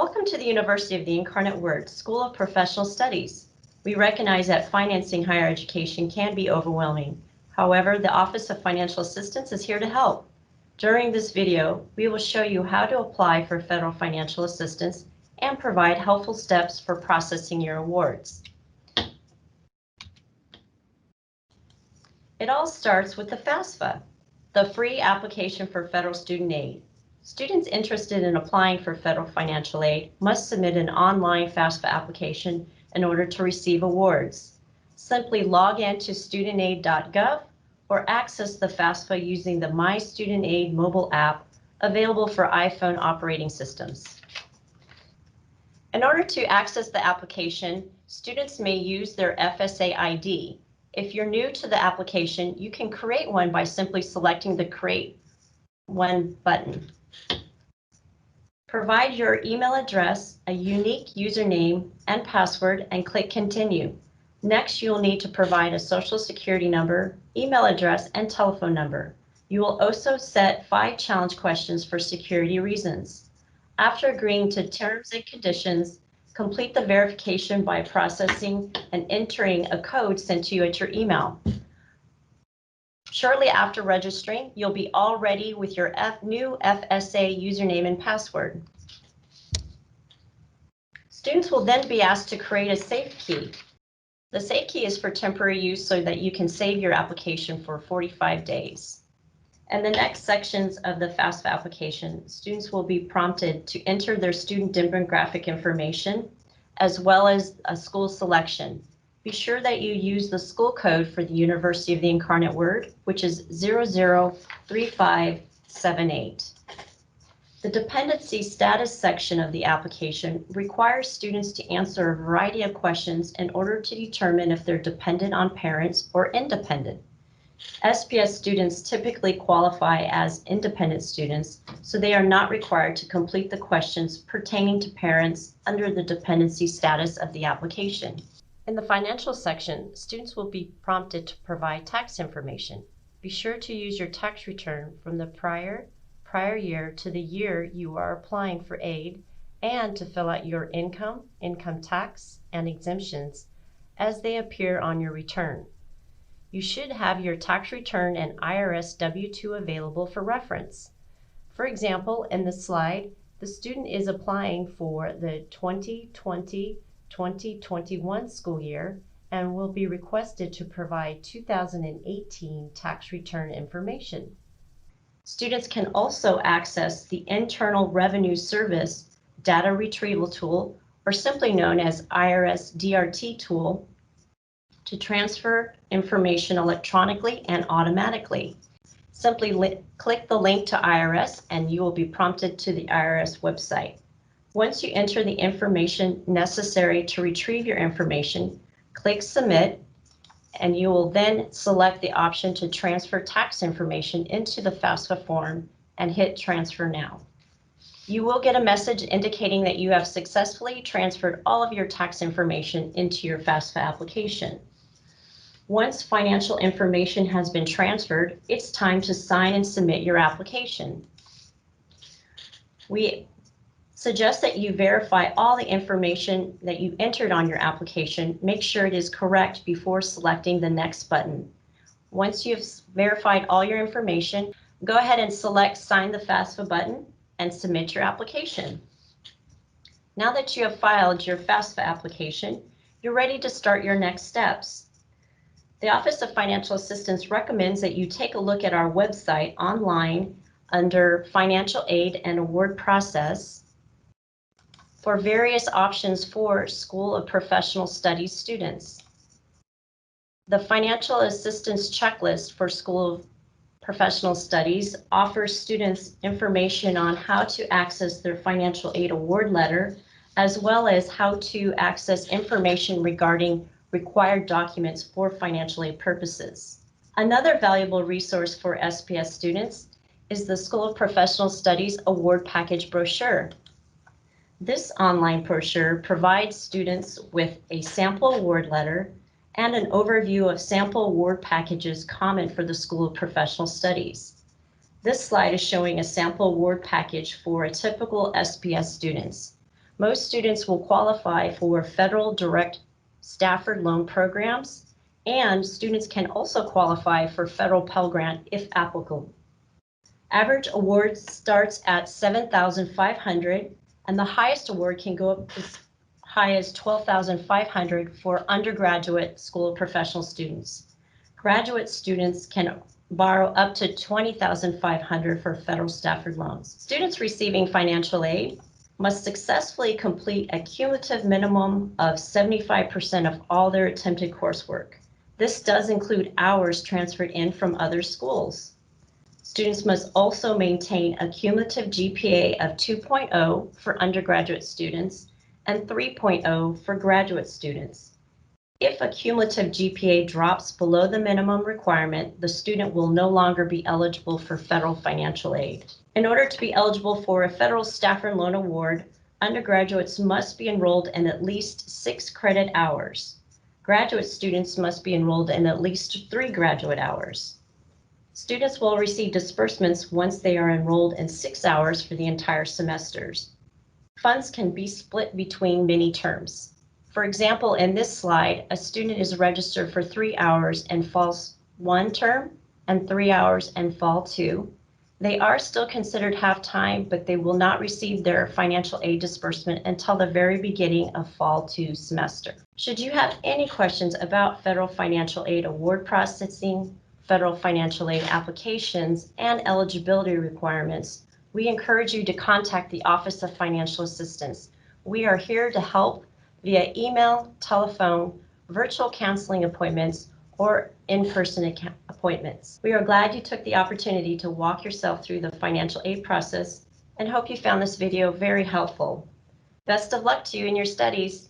Welcome to the University of the Incarnate Word, School of Professional Studies. We recognize that financing higher education can be overwhelming. However, the Office of Financial Assistance is here to help. During this video, we will show you how to apply for federal financial assistance and provide helpful steps for processing your awards. It all starts with the FAFSA, the free application for federal student aid. Students interested in applying for federal financial aid must submit an online FAFSA application in order to receive awards. Simply log in to studentaid.gov or access the FAFSA using the My Student Aid mobile app available for iPhone operating systems. In order to access the application, students may use their FSA ID. If you're new to the application, you can create one by simply selecting the Create One button. Provide your email address, a unique username and password, and click Continue. Next, you'll need to provide a social security number, email address, and telephone number. You will also set 5 challenge questions for security reasons. After agreeing to terms and conditions, complete the verification by processing and entering a code sent to you at your email. Shortly after registering, you'll be all ready with your new FSA username and password. Students will then be asked to create a safe key. The safe key is for temporary use so that you can save your application for 45 days. In the next sections of the FAFSA application, students will be prompted to enter their student demographic information as well as a school selection. Be sure that you use the school code for the University of the Incarnate Word, which is 003578. The dependency status section of the application requires students to answer a variety of questions in order to determine if they're dependent on parents or independent. SPS students typically qualify as independent students, so they are not required to complete the questions pertaining to parents under the dependency status of the application. In the financial section, students will be prompted to provide tax information. Be sure to use your tax return from the prior year to the year you are applying for aid, and to fill out your income tax, and exemptions as they appear on your return. You should have your tax return and IRS W-2 available for reference. For example, in the slide, the student is applying for the 2020-2021 school year and will be requested to provide 2018 tax return information. Students can also access the Internal Revenue Service data retrieval tool, or simply known as IRS DRT tool, to transfer information electronically and automatically. Simply click the link to IRS and you will be prompted to the IRS website. Once you enter the information necessary to retrieve your information, click Submit, and you will then select the option to transfer tax information into the FAFSA form and hit Transfer Now. You will get a message indicating that you have successfully transferred all of your tax information into your FAFSA application. Once financial information has been transferred, it's time to sign and submit your application. We suggest that you verify all the information that you entered on your application. Make sure it is correct before selecting the next button. Once you've verified all your information, go ahead and select Sign the FAFSA button and submit your application. Now that you have filed your FAFSA application, you're ready to start your next steps. The Office of Financial Assistance recommends that you take a look at our website online under Financial Aid and Award Process for various options for School of Professional Studies students. The Financial Assistance Checklist for School of Professional Studies offers students information on how to access their financial aid award letter, as well as how to access information regarding required documents for financial aid purposes. Another valuable resource for SPS students is the School of Professional Studies Award Package brochure. This online brochure provides students with a sample award letter and an overview of sample award packages common for the School of Professional Studies. This slide is showing a sample award package for a typical SPS students. Most students will qualify for federal direct Stafford loan programs, and students can also qualify for federal Pell Grant if applicable. Average award starts at $7,500, and the highest award can go up as high as $12,500 for undergraduate School of Professional students. Graduate students can borrow up to $20,500 for federal Stafford loans. Students receiving financial aid must successfully complete a cumulative minimum of 75% of all their attempted coursework. This does include hours transferred in from other schools. Students must also maintain a cumulative GPA of 2.0 for undergraduate students and 3.0 for graduate students. If a cumulative GPA drops below the minimum requirement, the student will no longer be eligible for federal financial aid. In order to be eligible for a federal Stafford Loan Award, undergraduates must be enrolled in at least 6 credit hours. Graduate students must be enrolled in at least 3 graduate hours. Students will receive disbursements once they are enrolled in 6 hours for the entire semesters. Funds can be split between many terms. For example, in this slide, a student is registered for 3 hours in Fall 1 term and 3 hours in Fall 2. They are still considered half-time, but they will not receive their financial aid disbursement until the very beginning of Fall 2 semester. Should you have any questions about federal financial aid award processing, federal financial aid applications, and eligibility requirements, we encourage you to contact the Office of Financial Assistance. We are here to help via email, telephone, virtual counseling appointments, or in-person appointments. We are glad you took the opportunity to walk yourself through the financial aid process and hope you found this video very helpful. Best of luck to you in your studies.